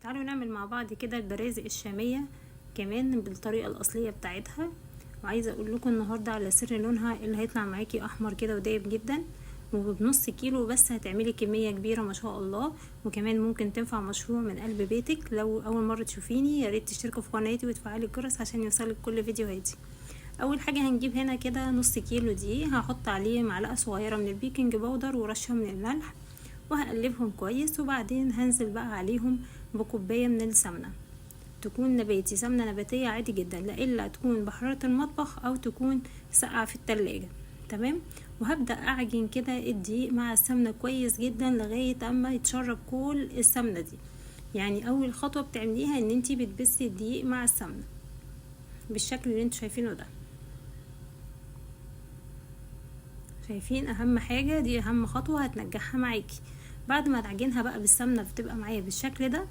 تعالوا نعمل مع بعض كده البرازق الشامية كمان بالطريقة الأصلية بتاعتها. وعايزة اقول لكم النهاردة على سر لونها اللي هيطلع معاكي احمر كده ودايب جدا، وبنص كيلو بس هتعملي كمية كبيرة ما شاء الله. وكمان ممكن تنفع مشروع من قلب بيتك. لو اول مرة تشوفيني يا ريت تشتركوا في قناتي وتفعلي الجرس عشان يوصلك كل فيديوهاتي. اول حاجة هنجيب هنا كده نص كيلو دقيق، هحط عليه معلقة صغيرة من البيكنج باودر ورشة من الملح وهقلبهم كويس. وبعدين هنزل بقى عليهم بكوباية من السمنة، تكون نباتي، سمنة نباتية عادي جدا، لا الا تكون بحرارة المطبخ او تكون ساقعة في التلاجة. تمام. وهبدأ اعجن كده الدقيق مع السمنة كويس جدا لغاية اما يتشرب كل السمنة دي. يعني اول خطوة بتعمليها ان انتي بتبسي الدقيق مع السمنة بالشكل اللي انتوا شايفينه ده. شايفين؟ اهم حاجة دي، اهم خطوة هتنجحها معاكي. بعد ما تعجنها بقى بالسمنة بتبقى معايا بالشكل ده،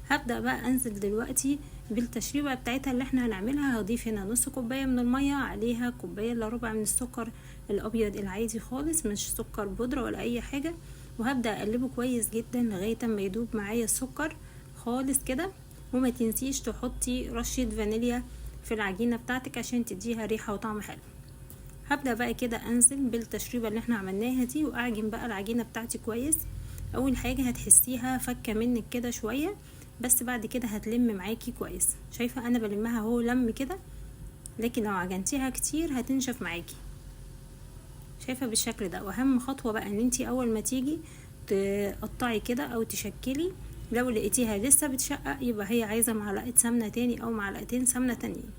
هبدأ بقى انزل دلوقتي بالتشريبة بتاعتها اللي احنا هنعملها. هضيف هنا نص كوباية من المية، عليها كوباية الا ربع من السكر الابيض العادي خالص، مش سكر بودرة ولا اي حاجة. وهبدأ اقلبه كويس جدا لغاية ما يدوب معايا السكر خالص كده. وما تنسيش تحطي رشة فانيليا في العجينة بتاعتك عشان تديها ريحة وطعم حلو. هبدأ بقى كده انزل بالتشريبة اللي احنا عملناها دي واعجن بقى العجينة بتاعتي كويس. اول حاجة هتحسيها فكة منك كده شوية، بس بعد كده هتلم معاكي كويس. شايفة انا بلمها اهو لم كده، لكن لو عجنتيها كتير هتنشف معاكي. شايفة بالشكل ده. واهم خطوة بقى ان انتي اول ما تيجي تقطعي كده او تشكلي، لو لقيتيها لسه بتشقق يبقى هي عايزة معلقة سمنة تاني او معلقتين سمنة تانيين.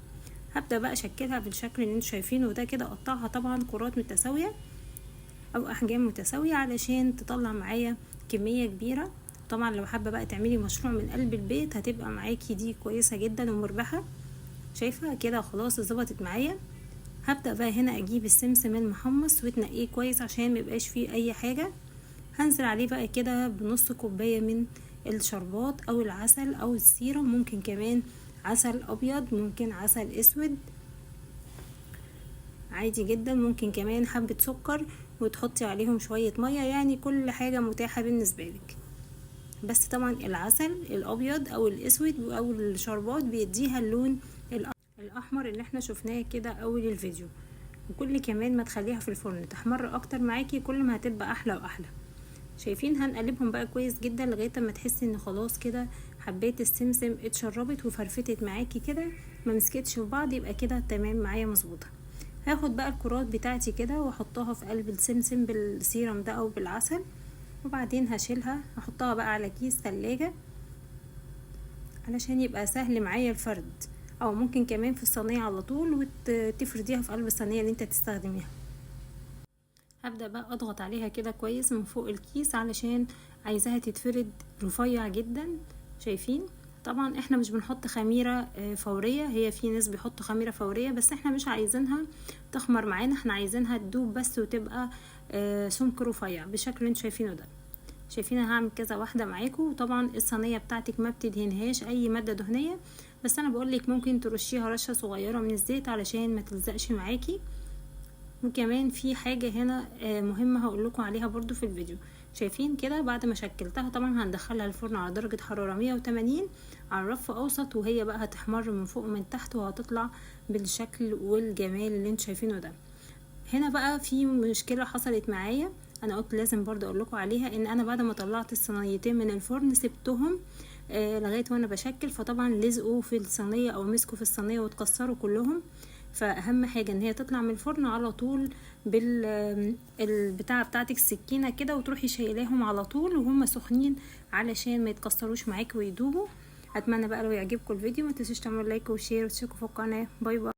هبدأ بقى اشكلها بالشكل اللي انتوا شايفينه ده كده. اقطعها طبعا كرات متساوية او احجام متساوية علشان تطلع معايا كمية كبيرة. طبعا لو حابة بقى تعملي مشروع من قلب البيت هتبقى معاكي دي كويسة جدا ومربحة. شايفة كده؟ خلاص ظبطت معايا. هبدأ بقى هنا اجيب السمسم المحمص وتنقيه كويس عشان ميبقاش فيه اي حاجة. هنزل عليه بقى كده بنص كوباية من الشربات او العسل او السيرم، ممكن كمان عسل ابيض، ممكن عسل اسود عادي جدا، ممكن كمان حبة سكر وتحطي عليهم شوية مية، يعني كل حاجة متاحة بالنسبة لك. بس طبعا العسل الابيض او الاسود او الشربات بيديها اللون الاحمر اللي احنا شفناه كده اول الفيديو. وكل كمان ما تخليها في الفرن تحمر اكتر معاكي كل ما هتبقى احلى واحلى. شايفين؟ هنقلبهم بقى كويس جدا لغايه ما تحسي ان خلاص كده حبات السمسم اتشربت وفرفتت معاكي كده، ما مسكتش في بعض، يبقى كده تمام معايا مظبوطه. هاخد بقى الكرات بتاعتي كده واحطها في قلب السمسم بالسيرم ده او بالعسل، وبعدين هشيلها احطها بقى على كيس ثلاجة علشان يبقى سهل معايا الفرد، او ممكن كمان في الصينية على طول وتفرديها في قلب الصينية اللي انت تستخدميها. هبدأ بقى اضغط عليها كده كويس من فوق الكيس علشان عايزاها تتفرد رفيع جدا. شايفين؟ طبعا احنا مش بنحط خميرة فورية، هي في ناس بيحطوا خميرة فورية بس احنا مش عايزينها تخمر معانا، احنا عايزينها تدوب بس وتبقى سمك رفيع بالشكل اللي انتوا شايفينه ده. شايفين؟ هعمل كذا واحدة معاكم. وطبعا الصينية بتاعتك ما بتدهنهاش اي مادة دهنية، بس انا بقولك ممكن ترشيها رشة صغيرة من الزيت علشان ما تلزقش معاكي. وكمان في حاجة هنا مهمة هقول لكم عليها برضو في الفيديو. شايفين كده؟ بعد ما شكلتها طبعا هندخلها الفرن على درجة حرارة 180 على رف اوسط، وهي بقى هتحمر من فوق ومن تحت وهتطلع بالشكل والجمال اللي انتوا شايفينه ده. هنا بقى في مشكلة حصلت معايا، انا قلت لازم برضو اقول لكم عليها، ان انا بعد ما طلعت الصينيتين من الفرن سبتهم لغاية وانا بشكل، فطبعا لزقوا في الصينية او مسكوا في الصينية واتكسروا كلهم. فاهم حاجه ان هي تطلع من الفرن على طول بالبتاعه بتاعتك السكينه كده، وتروحي شايلاهم على طول وهم سخنين علشان ما يتكسروش معاكي ويدوبوا. اتمنى بقى لو يعجبكم الفيديو ما تنسوش تعملوا لايك وشير وتشتركوا في القناه. باي باي.